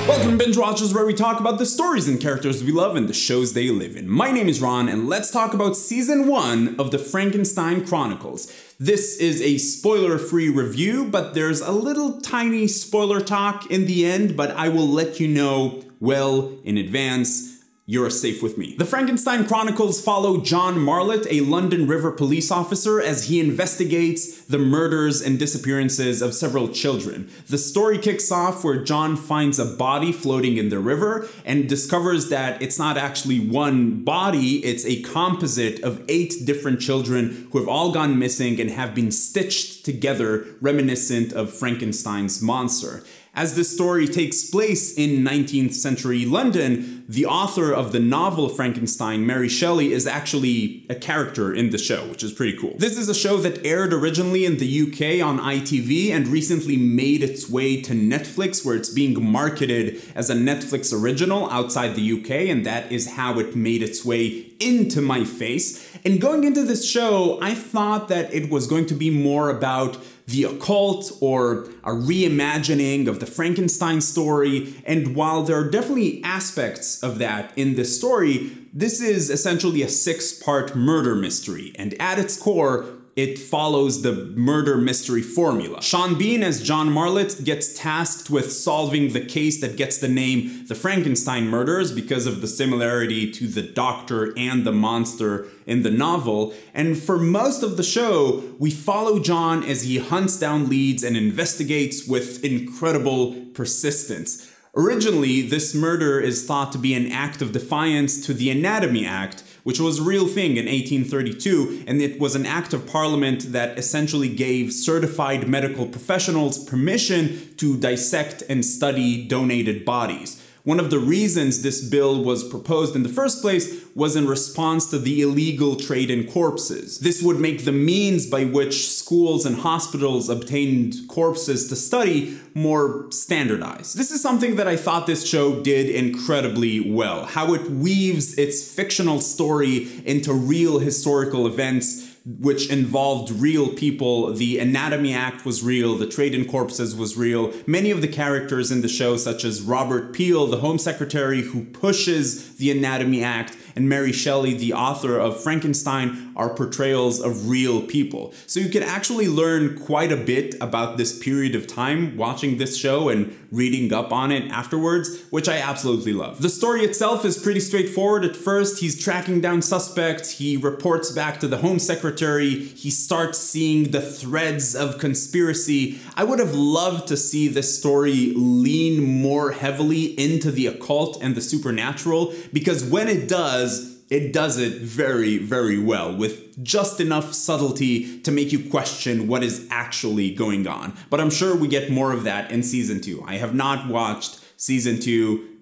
Welcome to Binge Watchers, where we talk about the stories and characters we love and the shows they live in. My name is Ron, and let's talk about Season 1 of the Frankenstein Chronicles. This is a spoiler-free review, but there's a little tiny spoiler talk in the end, but I will let you know well in advance. You're safe with me. The Frankenstein Chronicles follow John Marlett, a London River police officer, as he investigates the murders and disappearances of several children. The story kicks off where John finds a body floating in the river and discovers that it's not actually one body, it's a composite of 8 different children who have all gone missing and have been stitched together, reminiscent of Frankenstein's monster. As this story takes place in 19th century London, the author of the novel Frankenstein, Mary Shelley, is actually a character in the show, which is pretty cool. This is a show that aired originally in the UK on ITV and recently made its way to Netflix, where it's being marketed as a Netflix original outside the UK, and that is how it made its way into my face. And going into this show, I thought that it was going to be more about the occult or a reimagining of the Frankenstein story, and while there are definitely aspects of that in this story, this is essentially a 6-part murder mystery, and at its core, it follows the murder mystery formula. Sean Bean as John Marlett gets tasked with solving the case that gets the name The Frankenstein Murders because of the similarity to the doctor and the monster in the novel. And for most of the show, we follow John as he hunts down leads and investigates with incredible persistence. Originally, this murder is thought to be an act of defiance to the Anatomy Act, which was a real thing in 1832, and it was an act of parliament that essentially gave certified medical professionals permission to dissect and study donated bodies. One of the reasons this bill was proposed in the first place was in response to the illegal trade in corpses. This would make the means by which schools and hospitals obtained corpses to study more standardized. This is something that I thought this show did incredibly well. How it weaves its fictional story into real historical events which involved real people. The Anatomy Act was real, the trade in corpses was real. Many of the characters in the show, such as Robert Peel, the Home Secretary who pushes the Anatomy Act, and Mary Shelley, the author of Frankenstein, are portrayals of real people. So you can actually learn quite a bit about this period of time watching this show and reading up on it afterwards, which I absolutely love. The story itself is pretty straightforward. At first, he's tracking down suspects, he reports back to the Home Secretary, he starts seeing the threads of conspiracy. I would have loved to see this story lean more heavily into the occult and the supernatural, because when it does it very, very well, with just enough subtlety to make you question what is actually going on. But I'm sure we get more of that in Season 2. I have not watched Season 2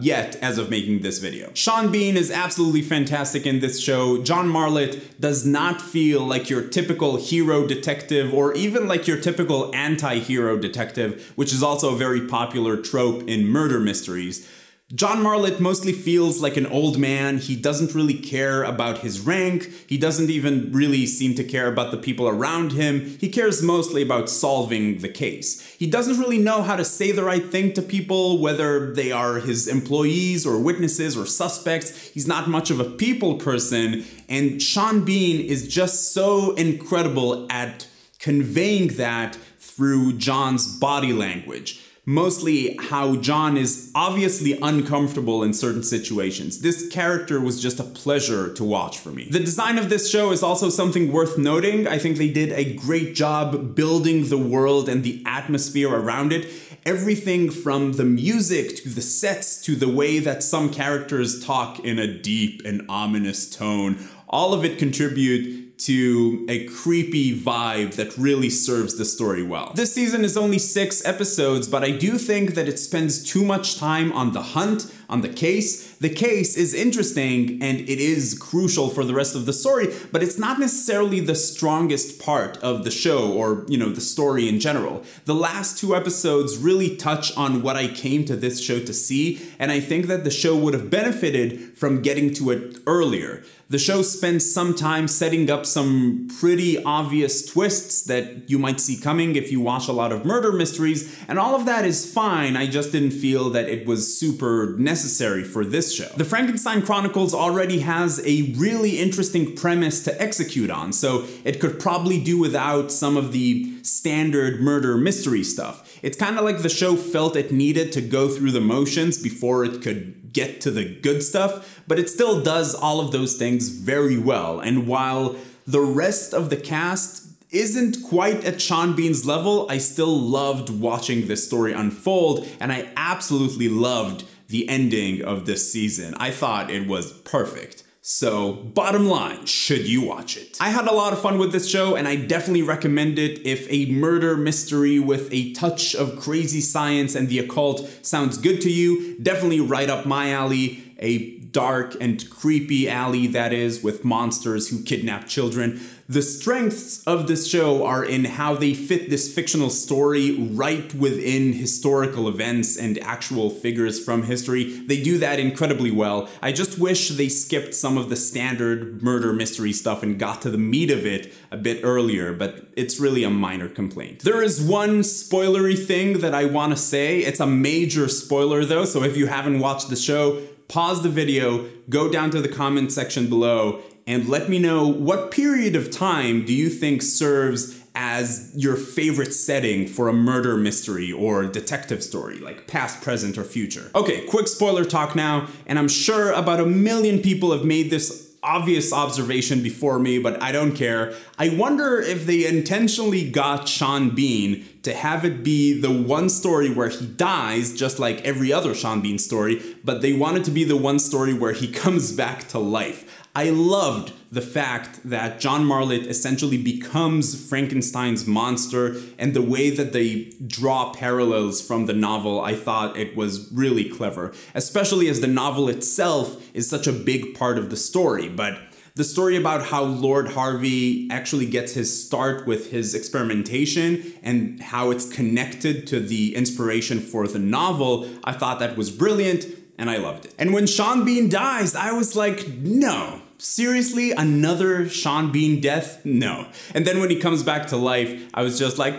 yet as of making this video. Sean Bean is absolutely fantastic in this show. John Marlett does not feel like your typical hero detective or even like your typical anti-hero detective, which is also a very popular trope in murder mysteries. John Marlett mostly feels like an old man. He doesn't really care about his rank. He doesn't even really seem to care about the people around him. He cares mostly about solving the case. He doesn't really know how to say the right thing to people, whether they are his employees or witnesses or suspects. He's not much of a people person, and Sean Bean is just so incredible at conveying that through John's body language. Mostly how John is obviously uncomfortable in certain situations. This character was just a pleasure to watch for me. The design of this show is also something worth noting. I think they did a great job building the world and the atmosphere around it. Everything from the music to the sets to the way that some characters talk in a deep and ominous tone. All of it contribute to a creepy vibe that really serves the story well. This season is only 6 episodes, but I do think that it spends too much time on the hunt, on the case. The case is interesting and it is crucial for the rest of the story, but it's not necessarily the strongest part of the show or, the story in general. The last 2 episodes really touch on what I came to this show to see, and I think that the show would have benefited from getting to it earlier. The show spends some time setting up some pretty obvious twists that you might see coming if you watch a lot of murder mysteries, and all of that is fine. I just didn't feel that it was super necessary for this show. The Frankenstein Chronicles already has a really interesting premise to execute on, so it could probably do without some of the standard murder mystery stuff. It's kind of like the show felt it needed to go through the motions before it could get to the good stuff, but it still does all of those things very well. And while the rest of the cast isn't quite at Sean Bean's level, I still loved watching this story unfold, and I absolutely loved the ending of this season. I thought it was perfect. So, bottom line, should you watch it? I had a lot of fun with this show, and I definitely recommend it if a murder mystery with a touch of crazy science and the occult sounds good to you. Definitely right up my alley. A dark and creepy alley, that is, with monsters who kidnap children. The strengths of this show are in how they fit this fictional story right within historical events and actual figures from history. They do that incredibly well. I just wish they skipped some of the standard murder mystery stuff and got to the meat of it a bit earlier, but it's really a minor complaint. There is one spoilery thing that I want to say. It's a major spoiler though, so if you haven't watched the show, pause the video, go down to the comment section below, and let me know what period of time do you think serves as your favorite setting for a murder mystery or detective story, like past, present, or future. Okay, quick spoiler talk now, and I'm sure about 1 million people have made this obvious observation before me, but I don't care. I wonder if they intentionally got Sean Bean to have it be the one story where he dies, just like every other Sean Bean story, but they wanted to be the one story where he comes back to life. I loved the fact that John Marlett essentially becomes Frankenstein's monster, and the way that they draw parallels from the novel, I thought it was really clever, especially as the novel itself is such a big part of the story. But the story about how Lord Harvey actually gets his start with his experimentation and how it's connected to the inspiration for the novel, I thought that was brilliant, and I loved it. And when Sean Bean dies, I was like, no. Seriously, another Sean Bean death? No. And then when he comes back to life, I was just like,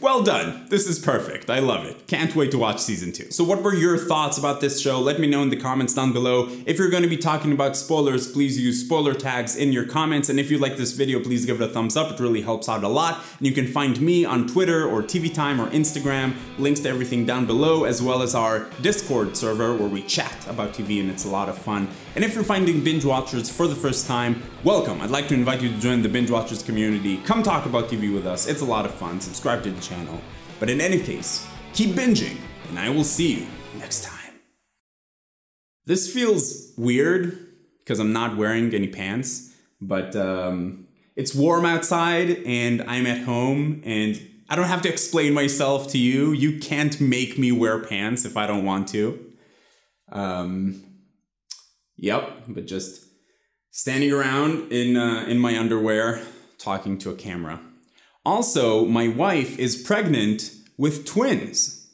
well done. This is perfect. I love it. Can't wait to watch season 2. So what were your thoughts about this show? Let me know in the comments down below. If you're going to be talking about spoilers, please use spoiler tags in your comments. And if you like this video, please give it a thumbs up. It really helps out a lot. And you can find me on Twitter or TV Time or Instagram. Links to everything down below, as well as our Discord server where we chat about TV, and it's a lot of fun. And if you're finding Binge Watchers for the first time, welcome. I'd like to invite you to join the Binge Watchers community. Come talk about TV with us. It's a lot of fun. Subscribe to the channel. But in any case, keep binging, and I will see you next time. This feels weird because I'm not wearing any pants, but it's warm outside and I'm at home, and I don't have to explain myself to you. You can't make me wear pants if I don't want to. Yep, but just standing around in my underwear, talking to a camera. Also, my wife is pregnant with twins.